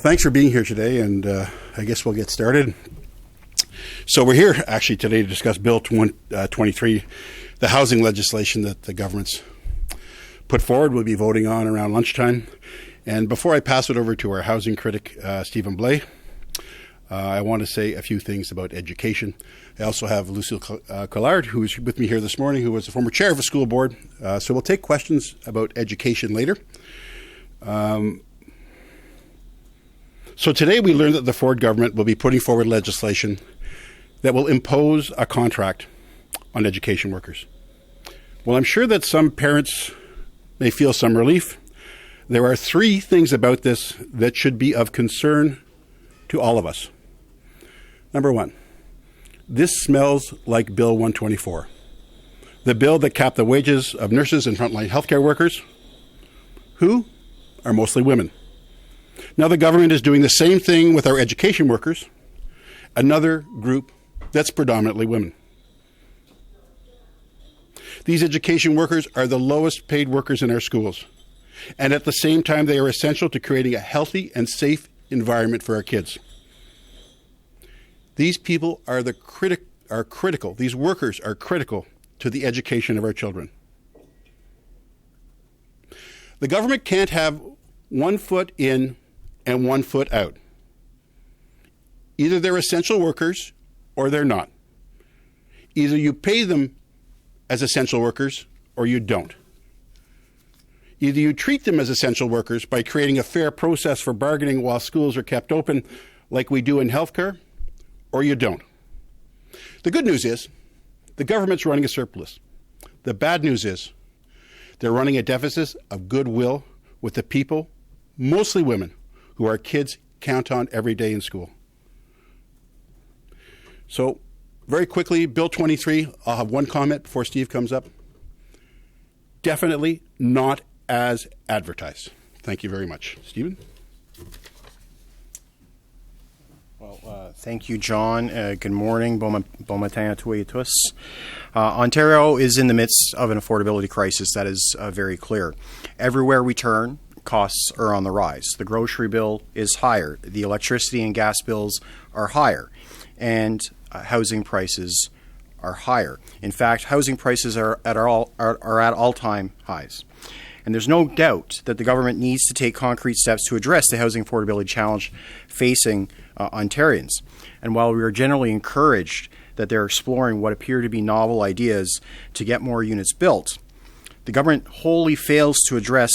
Thanks for being here today, and I guess we'll get started. So we're here actually today to discuss Bill 23, the housing legislation that the government's put forward. We'll be voting on around lunchtime. And before I pass it over to our housing critic, Stephen Blais, I want to say a few things about education. I also have Lucille Collard, who is with me here this morning, who was a former chair of a school board. So we'll take questions about education later. So today we learned that the Ford government will be putting forward legislation that will impose a contract on education workers. Well, I'm sure that some parents may feel some relief. There are three things about this that should be of concern to all of us. Number one, this smells like Bill 124, the bill that capped the wages of nurses and frontline healthcare workers, who are mostly women. Now the government is doing the same thing with our education workers, another group that's predominantly women. These education workers are the lowest paid workers in our schools, and at the same time they are essential to creating a healthy and safe environment for our kids. These people are critical. These workers are critical to the education of our children. The government can't have 1 foot in and 1 foot out. Either they're essential workers or they're not. Either you pay them as essential workers or you don't. Either you treat them as essential workers by creating a fair process for bargaining while schools are kept open like we do in healthcare, or you don't. The good news is the government's running a surplus. The bad news is they're running a deficit of goodwill with the people, mostly women, who our kids count on every day in school. So, very quickly, Bill 23, I'll have one comment before Steve comes up. Definitely not as advertised. Thank you very much. Stephen? Well, thank you, John. Good morning. Bon matin à tous et tous. Ontario is in the midst of an affordability crisis that is very clear. Everywhere we turn, costs are on the rise. The grocery bill is higher. The electricity and gas bills are higher. And housing prices are higher. In fact, housing prices are at all-time highs. And there's no doubt that the government needs to take concrete steps to address the housing affordability challenge facing Ontarians. And while we are generally encouraged that they're exploring what appear to be novel ideas to get more units built, the government wholly fails to address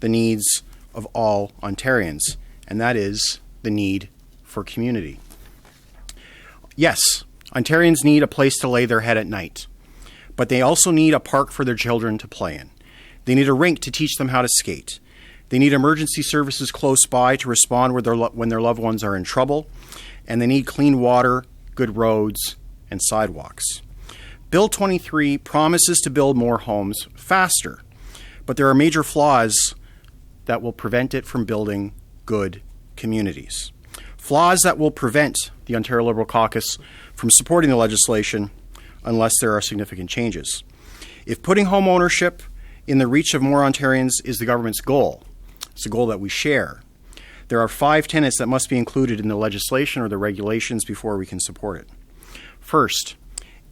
the needs of all Ontarians, and that is the need for community. Yes, Ontarians need a place to lay their head at night, but they also need a park for their children to play in. They need a rink to teach them how to skate. They need emergency services close by to respond when their loved ones are in trouble, and they need clean water, good roads, and sidewalks. Bill 23 promises to build more homes faster, but there are major flaws that will prevent it from building good communities. Flaws that will prevent the Ontario Liberal Caucus from supporting the legislation unless there are significant changes. If putting home ownership in the reach of more Ontarians is the government's goal, it's a goal that we share, there are 5 tenets that must be included in the legislation or the regulations before we can support it. First,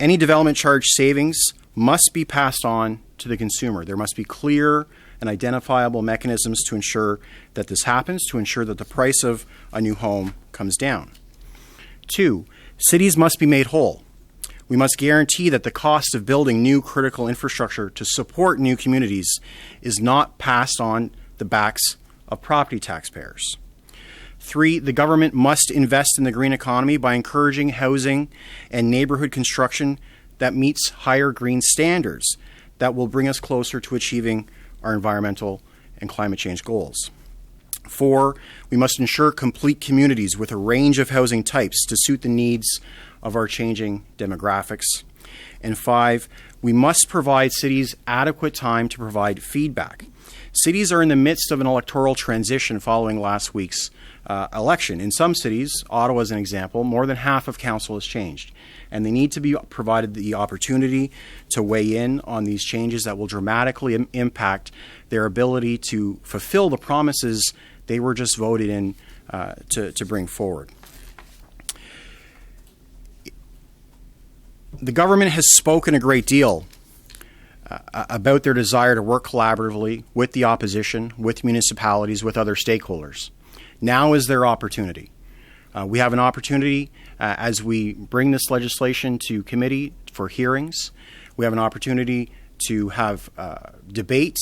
any development charge savings must be passed on to the consumer. There must be clear and identifiable mechanisms to ensure that this happens, to ensure that the price of a new home comes down. 2, cities must be made whole. We must guarantee that the cost of building new critical infrastructure to support new communities is not passed on the backs of property taxpayers. 3, the government must invest in the green economy by encouraging housing and neighborhood construction that meets higher green standards that will bring us closer to achieving our environmental and climate change goals. 4, we must ensure complete communities with a range of housing types to suit the needs of our changing demographics. And 5, we must provide cities adequate time to provide feedback. Cities are in the midst of an electoral transition following last week's election. In some cities, Ottawa as an example, more than half of council has changed. And they need to be provided the opportunity to weigh in on these changes that will dramatically impact their ability to fulfill the promises they were just voted in to bring forward. The government has spoken a great deal about their desire to work collaboratively with the opposition, with municipalities, with other stakeholders. Now is their opportunity. We have an opportunity as we bring this legislation to committee for hearings. We have an opportunity to have debate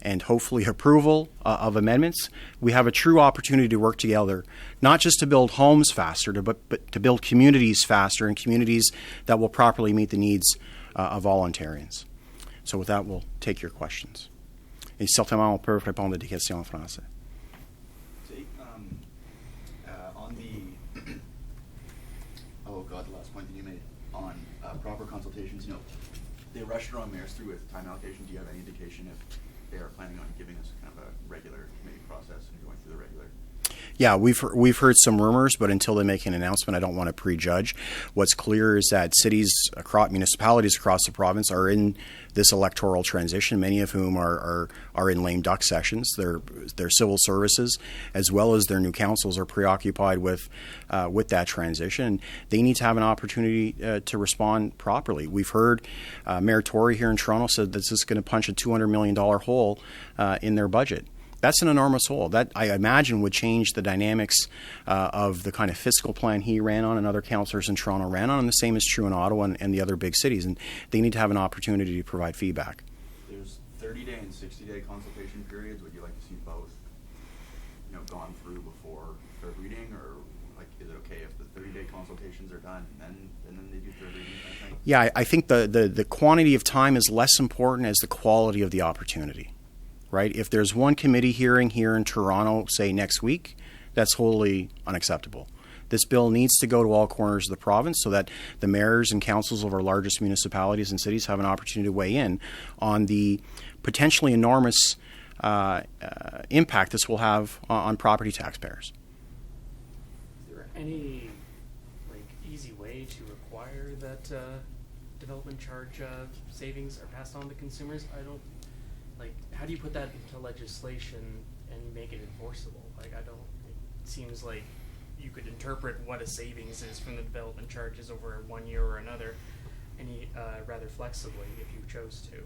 and hopefully approval of amendments. We have a true opportunity to work together, not just to build homes faster, but to build communities faster, and communities that will properly meet the needs of all Ontarians. So with that, we'll take your questions. Et certainement, on peut répondre à des questions en français. On the, the last point that you made on proper consultations, the restaurant mayor's through with time allocation. Do you have any indication if they are planning on giving us kind of a regular committee process and going through the regular? Yeah, we've heard some rumors, but until they make an announcement, I don't want to prejudge. What's clear is that municipalities across the province are in this electoral transition, many of whom are in lame duck sessions. Their civil services, as well as their new councils, are preoccupied with that transition. They need to have an opportunity to respond properly. We've heard Mayor Tory here in Toronto said this is going to punch a $200 million hole in their budget. That's an enormous hole. That, I imagine, would change the dynamics of the kind of fiscal plan he ran on and other councillors in Toronto ran on, and the same is true in Ottawa and the other big cities. And they need to have an opportunity to provide feedback. There's 30-day and 60-day consultation periods. Would you like to see both, gone through before third reading, or is it okay if the 30-day consultations are done and then they do third reading kind of thing? Yeah, I think the quantity of time is less important as the quality of the opportunity. Right? If there's one committee hearing here in Toronto, say next week, that's wholly unacceptable. This bill needs to go to all corners of the province so that the mayors and councils of our largest municipalities and cities have an opportunity to weigh in on the potentially enormous impact this will have on property taxpayers. Is there any easy way to require that development charge savings are passed on to consumers? How do you put that into legislation and make it enforceable? It seems like you could interpret what a savings is from the development charges over 1 year or another rather flexibly if you chose to.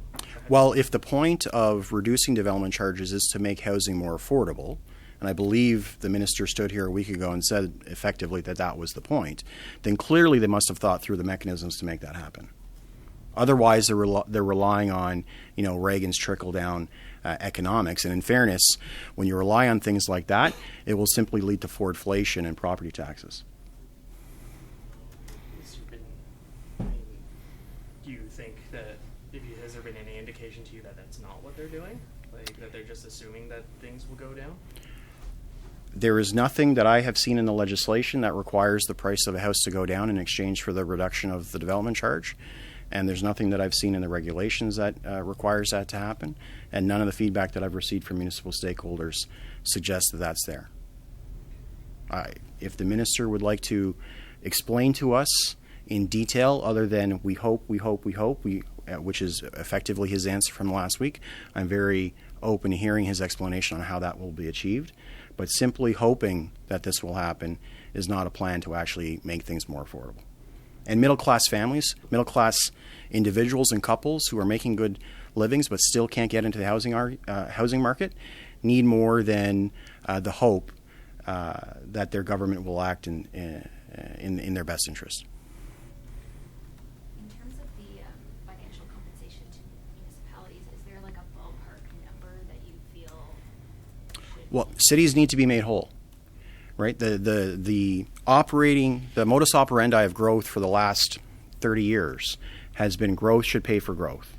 Well, if the point of reducing development charges is to make housing more affordable, and I believe the minister stood here a week ago and said effectively that was the point, then clearly they must have thought through the mechanisms to make that happen. Otherwise, they're relying on, Reagan's trickle-down economics. And in fairness, when you rely on things like that, it will simply lead to Fordflation and property taxes. Do you think that, has there been any indication to you that that's not what they're doing? That they're just assuming that things will go down? There is nothing that I have seen in the legislation that requires the price of a house to go down in exchange for the reduction of the development charge. And there's nothing that I've seen in the regulations that requires that to happen. And none of the feedback that I've received from municipal stakeholders suggests that that's there. If the minister would like to explain to us in detail, other than we hope, which is effectively his answer from last week, I'm very open to hearing his explanation on how that will be achieved. But simply hoping that this will happen is not a plan to actually make things more affordable. And middle-class families, middle-class individuals and couples who are making good livings but still can't get into the housing market need more than the hope that their government will act in their best interest. In terms of the financial compensation to municipalities, is there a ballpark number that you feel should? Well, cities need to be made whole. Right, the modus operandi of growth for the last 30 years has been growth should pay for growth.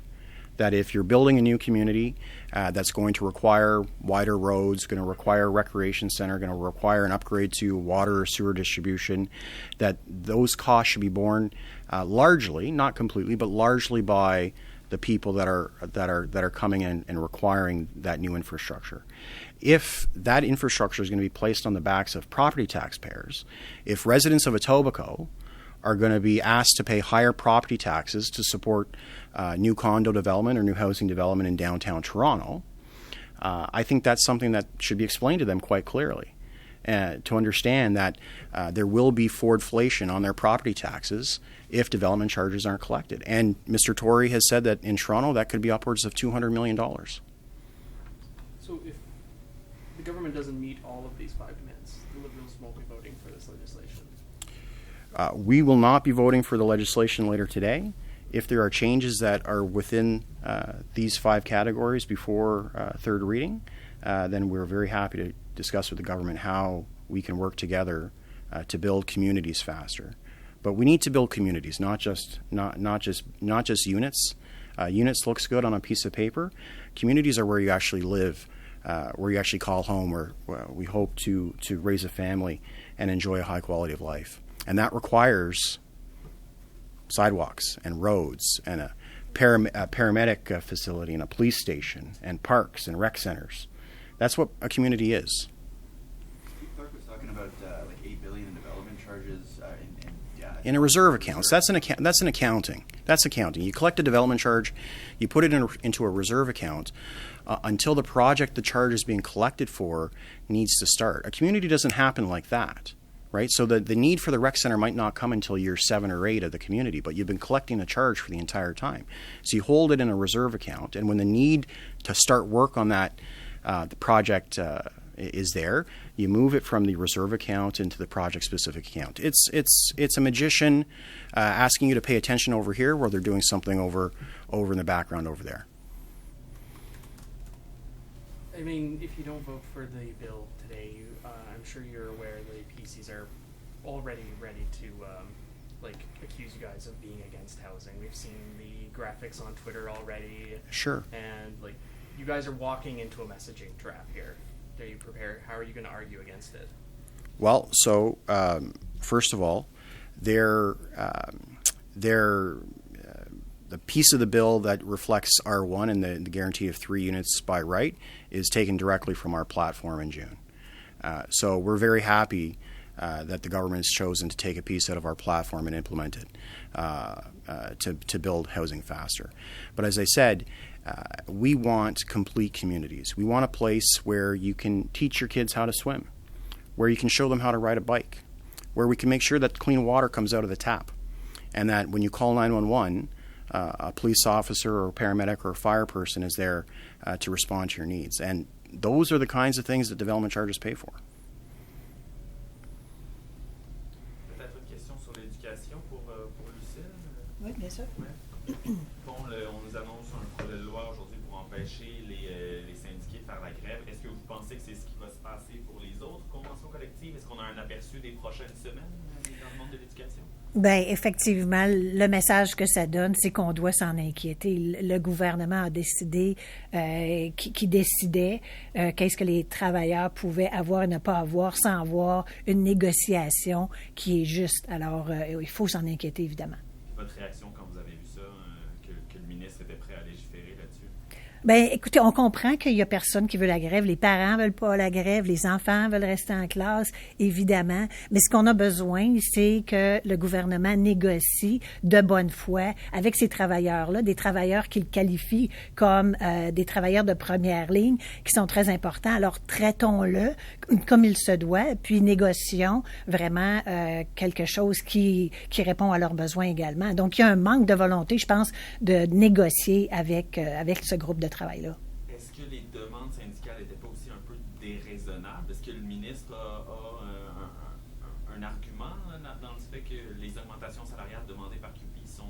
That if you're building a new community that's going to require wider roads, going to require a recreation center, going to require an upgrade to water or sewer distribution, that those costs should be borne largely, not completely, but largely by the people that are coming in and requiring that new infrastructure. If that infrastructure is going to be placed on the backs of property taxpayers, if residents of Etobicoke are going to be asked to pay higher property taxes to support new condo development or new housing development in downtown Toronto, I think that's something that should be explained to them quite clearly. to understand that there will be forwardflation on their property taxes if development charges aren't collected. And Mr. Tory has said that in Toronto that could be upwards of $200 million. So if the government doesn't meet all of these 5 demands, the Liberals won't be voting for this legislation. We will not be voting for the legislation later today. If there are changes that are within these 5 categories before third reading, then we're very happy to discuss with the government how we can work together to build communities faster. But we need to build communities, not just units. Units looks good on a piece of paper. Communities are where you actually live, where you actually call home, where we hope to raise a family and enjoy a high quality of life. And that requires sidewalks and roads and a paramedic facility and a police station and parks and rec centers. That's what a community is. Clark was talking about like $8 billion in development charges in a reserve accounts. That's accounting. That's accounting. You collect a development charge, you put it into a reserve account until the project the charge is being collected for needs to start. A community doesn't happen like that, right? So the need for the rec center might not come until year 7 or 8 of the community, but you've been collecting a charge for the entire time. So you hold it in a reserve account, and when the need to start work on that the project is there, you move it from the reserve account into the project-specific account. It's a magician asking you to pay attention over here while they're doing something over in the background over there. I mean, if you don't vote for the bill today, I'm sure you're aware the PCs are already ready to accuse you guys of being against housing. We've seen the graphics on Twitter already. Sure. And you guys are walking into a messaging trap here. Are you prepared? How are you going to argue against it? Well, so first of all, the piece of the bill that reflects R1 and the guarantee of 3 units by right is taken directly from our platform in June. So we're very happy that the government has chosen to take a piece out of our platform and implement it to build housing faster. But as I said, we want complete communities. We want a place where you can teach your kids how to swim, where you can show them how to ride a bike, where we can make sure that clean water comes out of the tap, and that when you call 911, a police officer or a paramedic or a fire person is there to respond to your needs. And those are the kinds of things that development charges pay for. Peut-être une question sur l'éducation pour Lucille. Oui, bien sûr. Bon, on nous annonce un projet de loi aujourd'hui pour empêcher les syndiqués de faire la grève. Est-ce que vous pensez que c'est ce qui va se passer pour les autres conventions collectives? Est-ce qu'on a un aperçu des prochaines semaines dans le monde de l'éducation? Bien, effectivement, le message que ça donne, c'est qu'on doit s'en inquiéter. Le gouvernement a décidé qui décidait qu'est-ce que les travailleurs pouvaient avoir et ne pas avoir sans avoir une négociation qui est juste. Alors, il faut s'en inquiéter, évidemment. Votre réaction quand vous avez vu ça, que le ministre était prêt à légiférer là-dessus? Bien, écoutez, on comprend qu'il y a personne qui veut la grève. Les parents veulent pas la grève. Les enfants veulent rester en classe, évidemment. Mais ce qu'on a besoin, c'est que le gouvernement négocie de bonne foi avec ces travailleurs-là, des travailleurs qu'il qualifie comme des travailleurs de première ligne, qui sont très importants. Alors, traitons-le comme il se doit, puis négocions vraiment quelque chose qui répond à leurs besoins également. Donc, il y a un manque de volonté, je pense, de négocier avec ce groupe de travail-là. Est-ce que les demandes syndicales n'étaient pas aussi un peu déraisonnables? Est-ce que le ministre a un argument dans le fait que les augmentations salariales demandées par Cupe sont...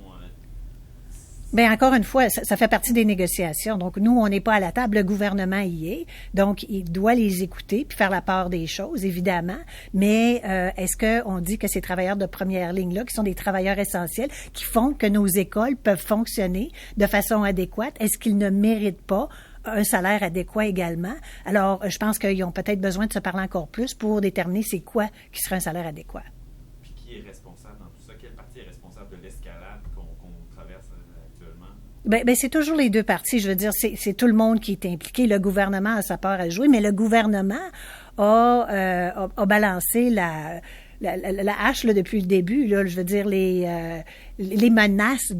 Bien, encore une fois, ça fait partie des négociations. Donc, nous, on n'est pas à la table, le gouvernement y est. Donc, il doit les écouter puis faire la part des choses, évidemment. Mais est-ce qu'on dit que ces travailleurs de première ligne-là, qui sont des travailleurs essentiels, qui font que nos écoles peuvent fonctionner de façon adéquate, est-ce qu'ils ne méritent pas un salaire adéquat également? Alors, je pense qu'ils ont peut-être besoin de se parler encore plus pour déterminer c'est quoi qui serait un salaire adéquat. Puis qui est responsable dans tout ça? Quelle partie est responsable de l'escalade qu'on traverse actuellement? Ben, c'est toujours les deux parties. Je veux dire, c'est tout le monde qui est impliqué. Le gouvernement a sa part à jouer, mais le gouvernement a balancé la hache là, depuis le début. Là, je veux dire, les menaces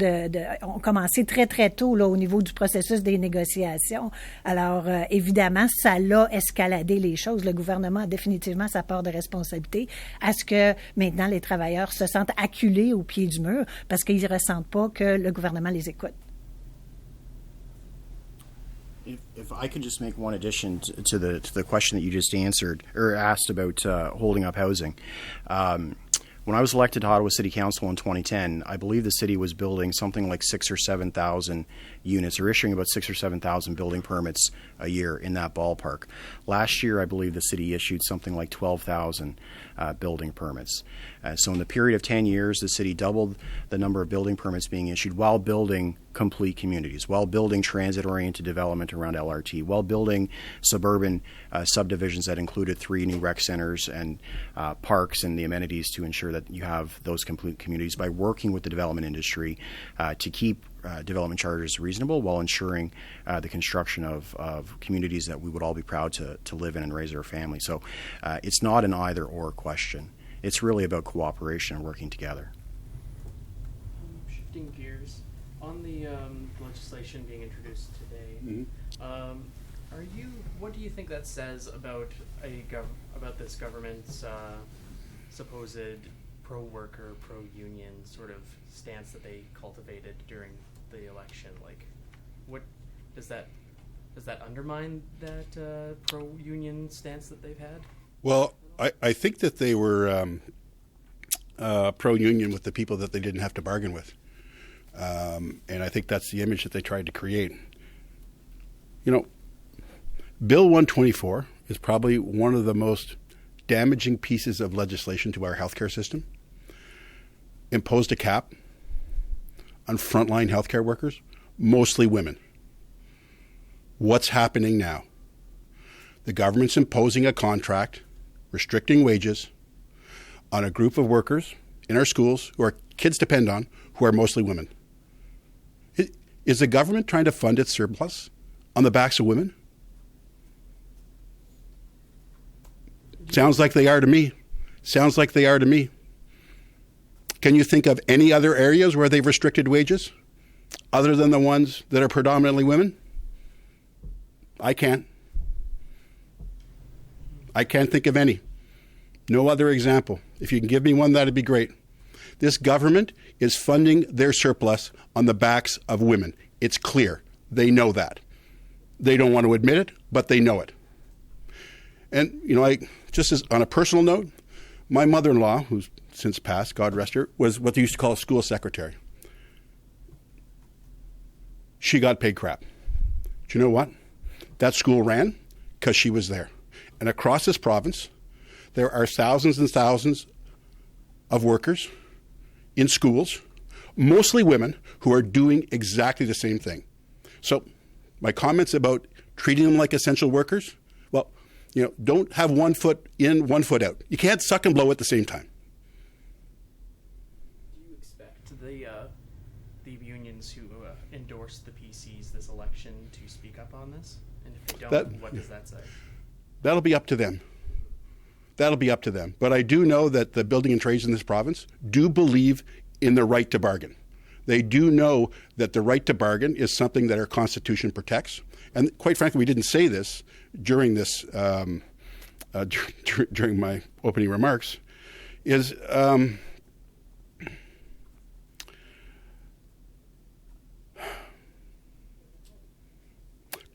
ont commencé très, très tôt là, au niveau du processus des négociations. Alors, évidemment, ça l'a escaladé les choses. Le gouvernement a définitivement sa part de responsabilité à ce que maintenant les travailleurs se sentent acculés au pied du mur parce qu'ils ne ressentent pas que le gouvernement les écoute. If I could just make one addition to the question that you just answered or asked about holding up housing. When I was elected to Ottawa City Council in 2010, I believe the city was building something like 6,000 or 7,000 units, or issuing about 6,000 or 7,000 building permits a year in that ballpark. Last year, I believe the city issued something like 12,000 building permits. So in the period of 10 years, the city doubled the number of building permits being issued while building complete communities, while building transit-oriented development around LRT, while building suburban subdivisions that included 3 new rec centers and parks and the amenities to ensure that you have those complete communities by working with the development industry to keep development charters reasonable while ensuring the construction of communities that we would all be proud to live in and raise our families. So it's not an either-or question. It's really about cooperation and working together. Shifting gears, on the legislation being introduced today, what do you think that says about about this government's supposed pro-worker, pro-union sort of stance that they cultivated during the election? Like, what does that undermine that pro-union stance that they've had? Well, I think that they were pro-union with the people that they didn't have to bargain with. And I think that's the image that they tried to create. You know, Bill 124 is probably one of the most damaging pieces of legislation to our healthcare system. Imposed a cap on frontline healthcare workers, mostly women. What's happening now? The government's imposing a contract restricting wages on a group of workers in our schools who our kids depend on, who are mostly women. Is the government trying to fund its surplus on the backs of women? Sounds like they are to me. Sounds like they are to me. Can you think of any other areas where they've restricted wages other than the ones that are predominantly women? I can't. I can't think of any. No other example. If you can give me one, that'd be great. This government is funding their surplus on the backs of women. It's clear. They know that. They don't want to admit it, but they know it. And, you know, just as on a personal note, my mother-in-law, who's since passed, God rest her, was what they used to call a school secretary. She got paid crap. Do you know what? That school ran because she was there. And across this province, there are thousands and thousands of workers in schools, mostly women, who are doing exactly the same thing. So my comments about treating them like essential workers, well, you know, don't have one foot in, one foot out. You can't suck and blow at the same time. Do you expect the unions who endorsed the PCs this election to speak up on this? And if they don't, what does that say? That'll be up to them. That'll be up to them. But I do know that the building and trades in this province do believe in the right to bargain. They do know that the right to bargain is something that our Constitution protects. And quite frankly, we didn't say this during this during my opening remarks. Is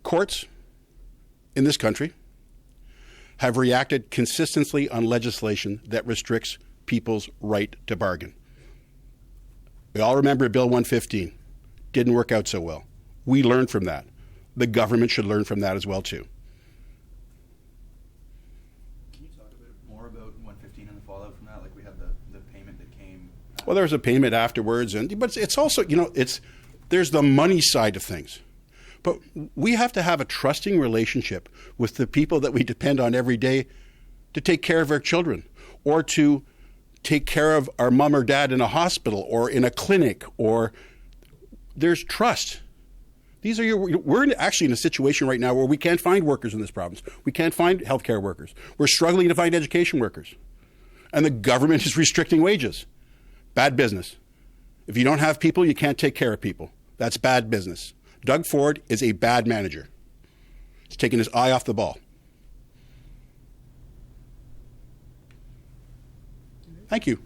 courts in this country have reacted consistently on legislation that restricts people's right to bargain. We all remember Bill 115. Didn't work out so well. We learned from that. The government should learn from that as well, too. Can you talk a bit more about 115 and the fallout from that? Like, we had the payment that came... Well, there was a payment afterwards, but it's also, you know, there's the money side of things. But we have to have a trusting relationship with the people that we depend on every day to take care of our children or to take care of our mom or dad in a hospital or in a clinic, or there's trust. We're actually in a situation right now where we can't find workers in this province. We can't find healthcare workers. We're struggling to find education workers. and the government is restricting wages. Bad business. If you don't have people, you can't take care of people. That's bad business. Doug Ford is a bad manager. He's taking his eye off the ball. Thank you.